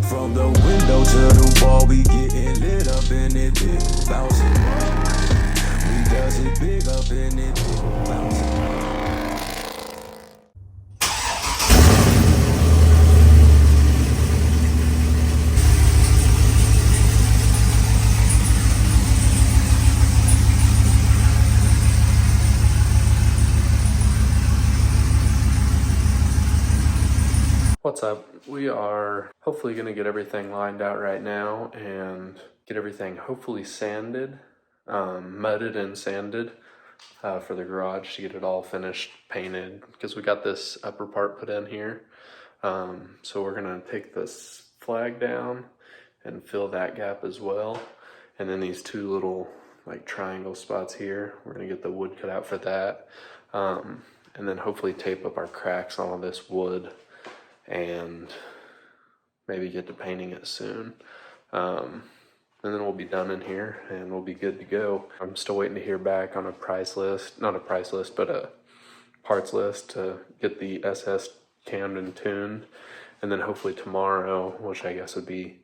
From the window to the wall, we getting lit up in it, big bouncing. We does it big up in it, big bouncing. What's up? We are hopefully going to get everything lined out right now and get everything hopefully sanded, mudded and sanded for the garage to get it all finished, painted, because we got this upper part put in here. So we're going to take this flag down and fill that gap as well. And then these two little like triangle spots here, we're going to get the wood cut out for that. And then hopefully tape up our cracks on all this wood and maybe get to painting it soon. And then we'll be done in here and we'll be good to go. I'm still waiting to hear back on a price list, not a price list, but a parts list to get the SS cammed and tuned. And then hopefully tomorrow, which I guess would be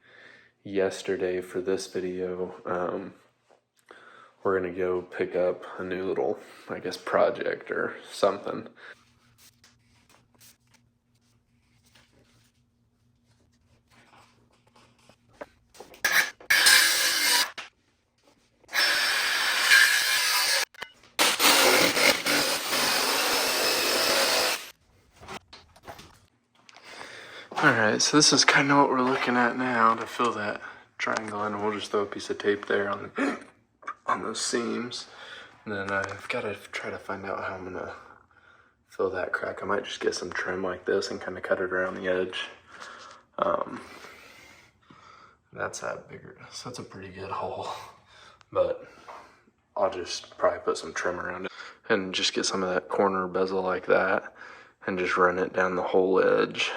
yesterday for this video, we're gonna go pick up a new little, I guess, project or something. Alright, so this is kind of what we're looking at now to fill that triangle in. We'll just throw a piece of tape there on those seams. And then I've got to try to find out how I'm going to fill that crack. I might just get some trim like this and kind of cut it around the edge. That's that bigger, so that's a pretty good hole. But I'll just probably put some trim around it and just get some of that corner bezel like that and just run it down the whole edge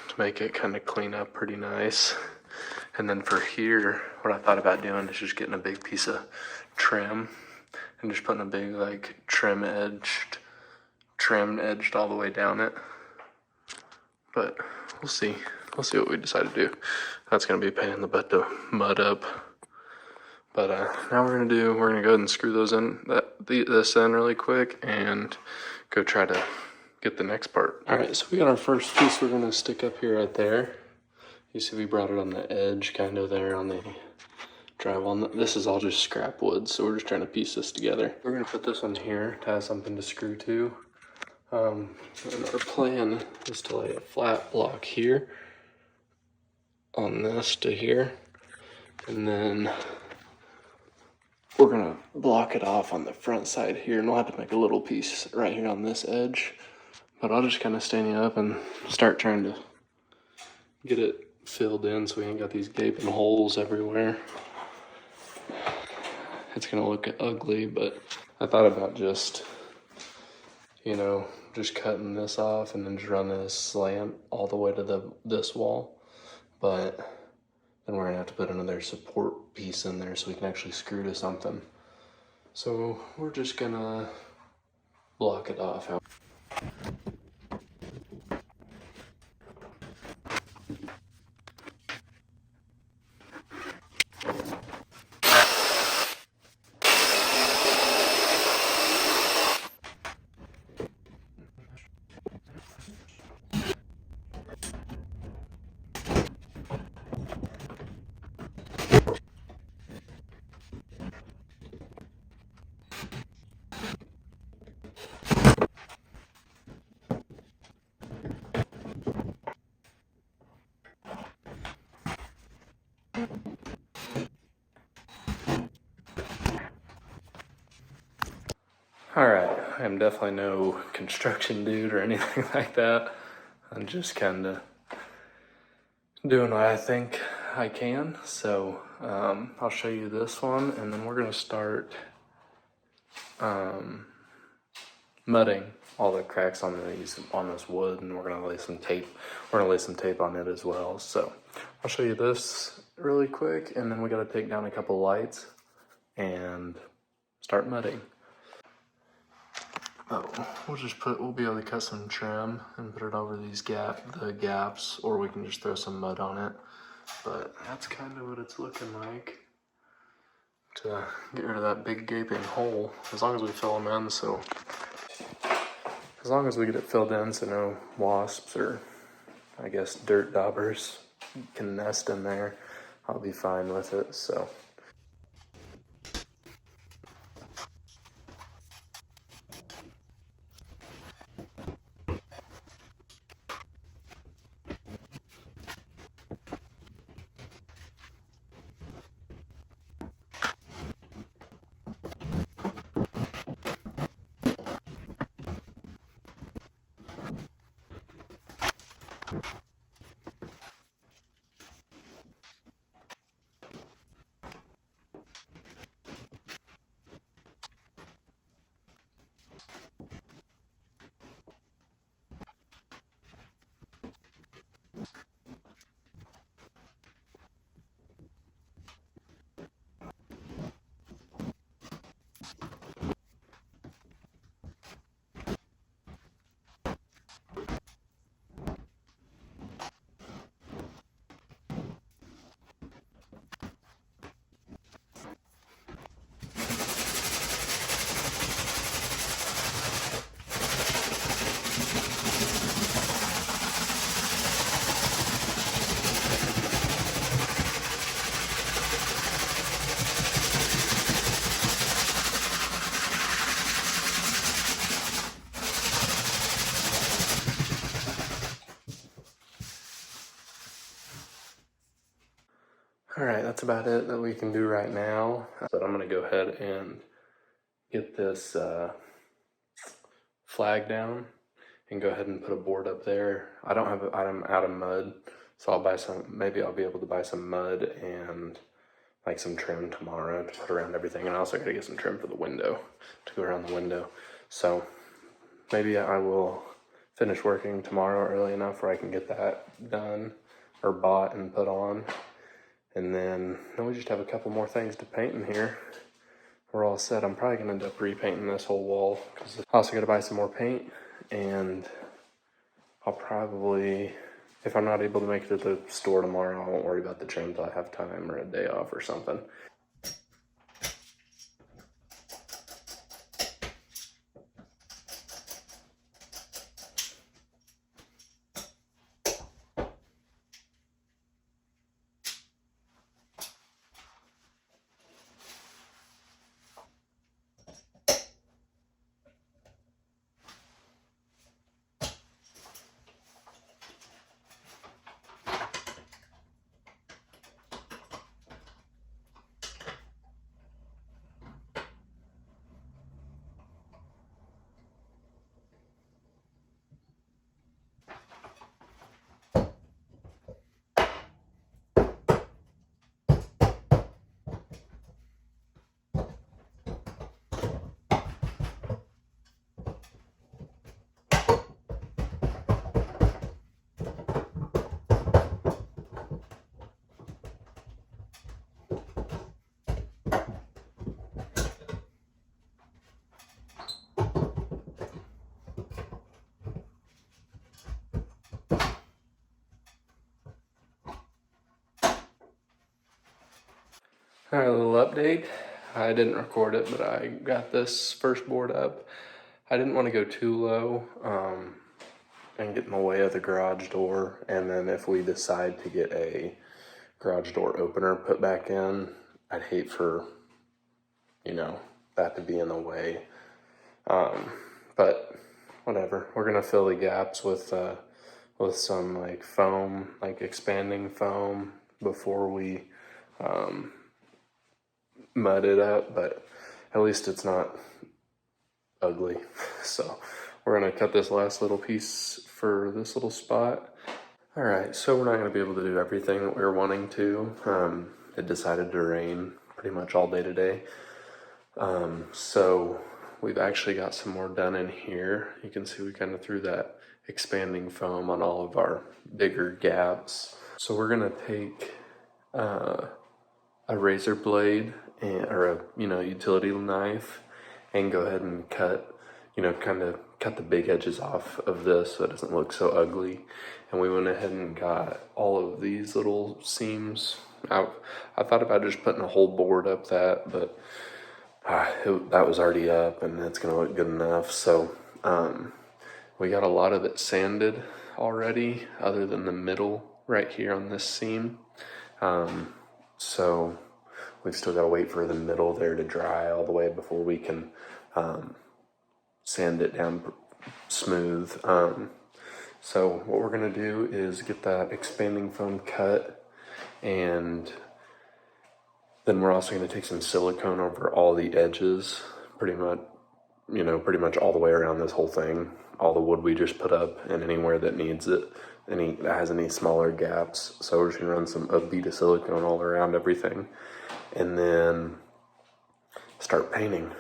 to make it kind of clean up pretty nice. And then for here, what I thought about doing is just getting a big piece of trim and just putting a big like trim edged all the way down it. But we'll see what we decide to do. That's gonna be a pain in the butt to mud up. But now we're gonna go ahead and screw those in, this in really quick and go try to get the next part. All right, so we got our first piece we're gonna stick up here right there. You see we brought it on the edge, kind of there on the drywall. This is all just scrap wood, so we're just trying to piece this together. We're gonna put this one here to have something to screw to. And our plan is to lay a flat block here on this to here, and then we're gonna block it off on the front side here, and we'll have to make a little piece right here on this edge. But I'll just kind of stand you up and start trying to get it filled in so we ain't got these gaping holes everywhere. It's gonna look ugly, but I thought about just, just cutting this off and then just running this slant all the way to this wall. But then we're gonna have to put another support piece in there so we can actually screw to something. So we're just gonna block it off. Alright, I am definitely no construction dude or anything like that. I'm just kind of doing what I think I can. So I'll show you this one, and then we're going to start mudding all the cracks on this wood, and we're going to lay some tape. We're going to lay some tape on it as well. So I'll show you this really quick, and then we got to take down a couple lights and start mudding. we'll be able to cut some trim and put it over these the gaps, or we can just throw some mud on it. But that's kind of what it's looking like to get rid of that big gaping hole, as long as we fill them in. So as long as we get it filled in so no wasps or I guess dirt daubers can nest in there, I'll be fine with it. So all right, that's about it that we can do right now. But I'm gonna go ahead and get this flag down and go ahead and put a board up there. I'm out of mud, so I'll buy some. Maybe I'll be able to buy some mud and like some trim tomorrow to put around everything. And I also gotta get some trim for the window to go around the window. So maybe I will finish working tomorrow early enough where I can get that done or bought and put on. And then we just have a couple more things to paint in here. We're all set. I'm probably gonna end up repainting this whole wall because I also gotta buy some more paint, and I'll probably, if I'm not able to make it to the store tomorrow, I won't worry about the trim until I have time or a day off or something. All right, a little update. I didn't record it, but I got this first board up. I didn't want to go too low and get in the way of the garage door. And then if we decide to get a garage door opener put back in, I'd hate for, that to be in the way. But whatever. We're gonna fill the gaps with some like foam, like expanding foam before we mud it up, but at least it's not ugly. So we're gonna cut this last little piece for this little spot. All right, so we're not gonna be able to do everything that we were wanting to. It decided to rain pretty much all day today. So we've actually got some more done in here. You can see we kind of threw that expanding foam on all of our bigger gaps. So we're gonna take a razor blade or a utility knife and go ahead and cut you know, kind of cut the big edges off of this so it doesn't look so ugly. And we went ahead and got all of these little seams out. I thought about just putting a whole board up that, but that was already up and it's gonna look good enough. So we got a lot of it sanded already, other than the middle right here on this seam. So we've still got to wait for the middle there to dry all the way before we can sand it down smooth. So what we're gonna do is get that expanding foam cut, and then we're also gonna take some silicone over all the edges, pretty much all the way around this whole thing, all the wood we just put up, and anywhere that needs it, that has any smaller gaps. So we're just gonna run a bead of silicone all around everything, and then start painting.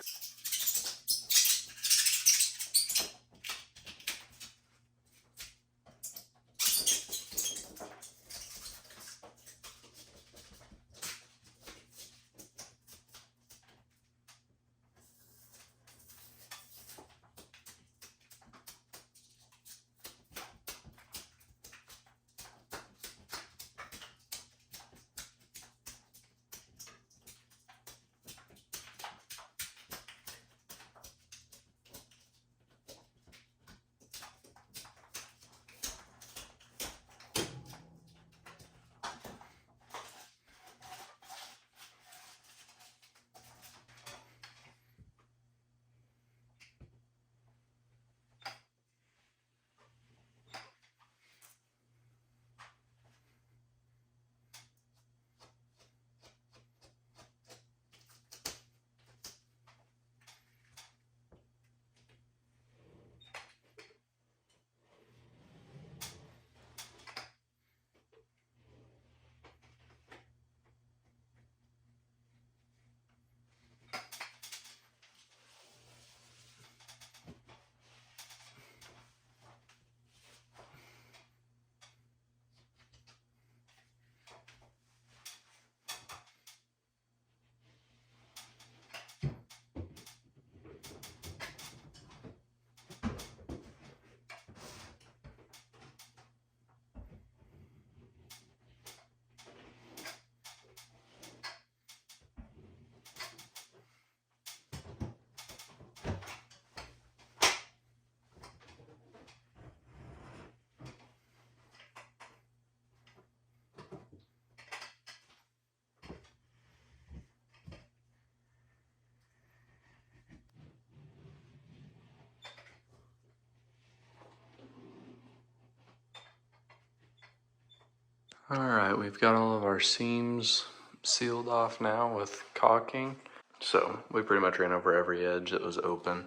Alright, we've got all of our seams sealed off now with caulking. So we pretty much ran over every edge that was open.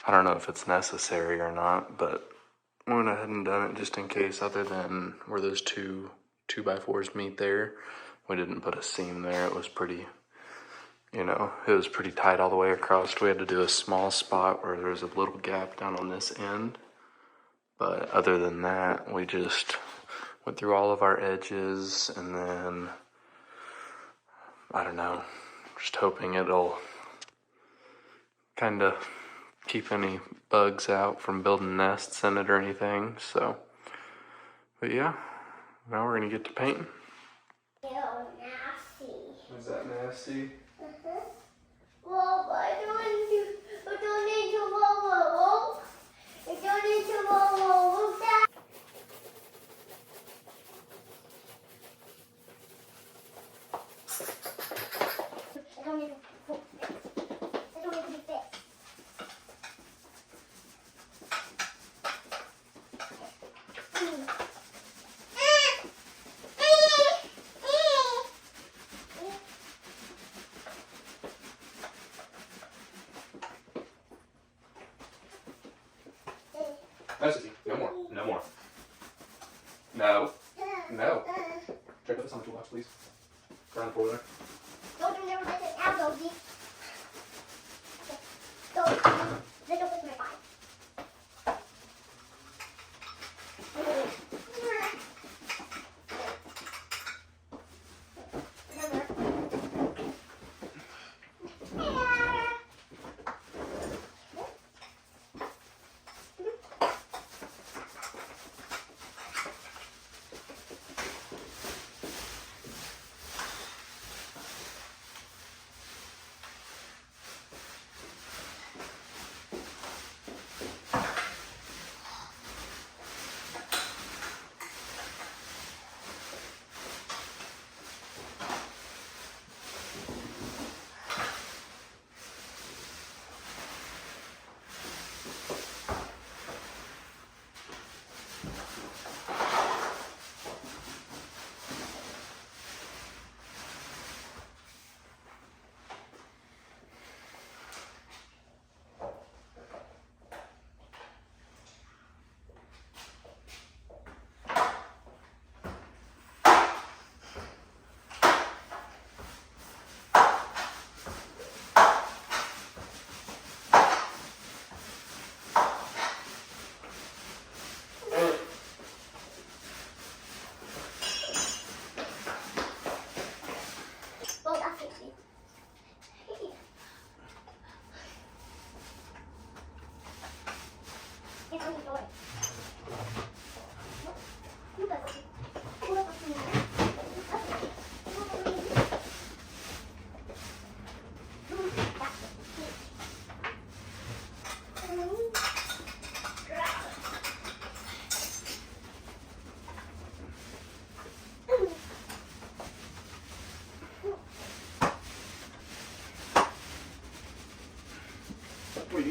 I don't know if it's necessary or not, but we went ahead and done it just in case, other than where those two 2x4s meet there. We didn't put a seam there. It was pretty, it was pretty tight all the way across. We had to do a small spot where there was a little gap down on this end. But other than that, we just went through all of our edges, and then, I don't know, just hoping it'll kind of keep any bugs out from building nests in it or anything. So, but yeah, now we're gonna get to painting. Ew, nasty. Is that nasty? Well, I don't need to roll. I don't need to roll that. I don't need to be fixed. No, Sissy, no more, no more. No, no. Try to put this on the toolbox, please. Around the floor there. Don't never let it out, Doggy. Go. Then don't put my bike.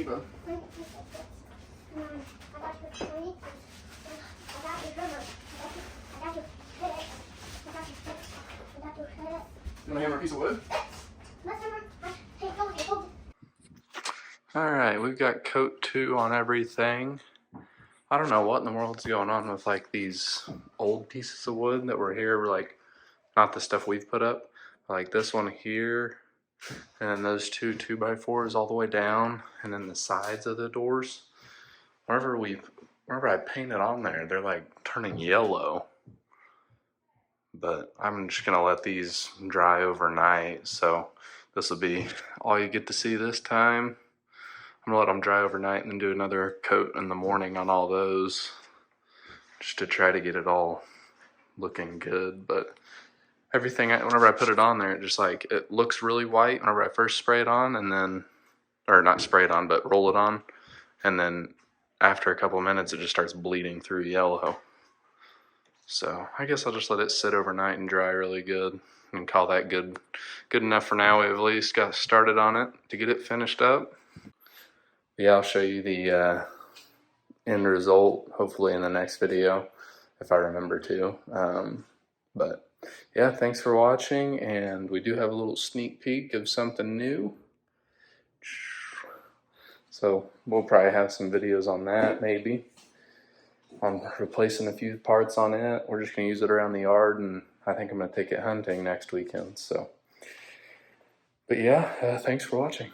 amoeba. You want to hammer a piece of wood? Alright, we've got coat 2 on everything. I don't know what in the world's going on with like these old pieces of wood that were here, like not the stuff we've put up, like this one here, and then those 2 2x4s all the way down, and then the sides of the doors. Whenever I paint it on there, they're like turning yellow. But I'm just gonna let these dry overnight, so this will be all you get to see this time. I'm gonna let them dry overnight and then do another coat in the morning on all those, just to try to get it all looking good. But everything, whenever I put it on there, it looks really white whenever I first spray it on, and then, or not spray it on, but roll it on, and then after a couple of minutes it just starts bleeding through yellow. So I guess I'll just let it sit overnight and dry really good and call that good enough for now. We've at least got started on it to get it finished up. Yeah, I'll show you the end result hopefully in the next video if I remember to. But yeah, thanks for watching, and we do have a little sneak peek of something new. So we'll probably have some videos on that, maybe. I'm replacing a few parts on it. We're just going to use it around the yard, and I think I'm going to take it hunting next weekend. So, but yeah, thanks for watching.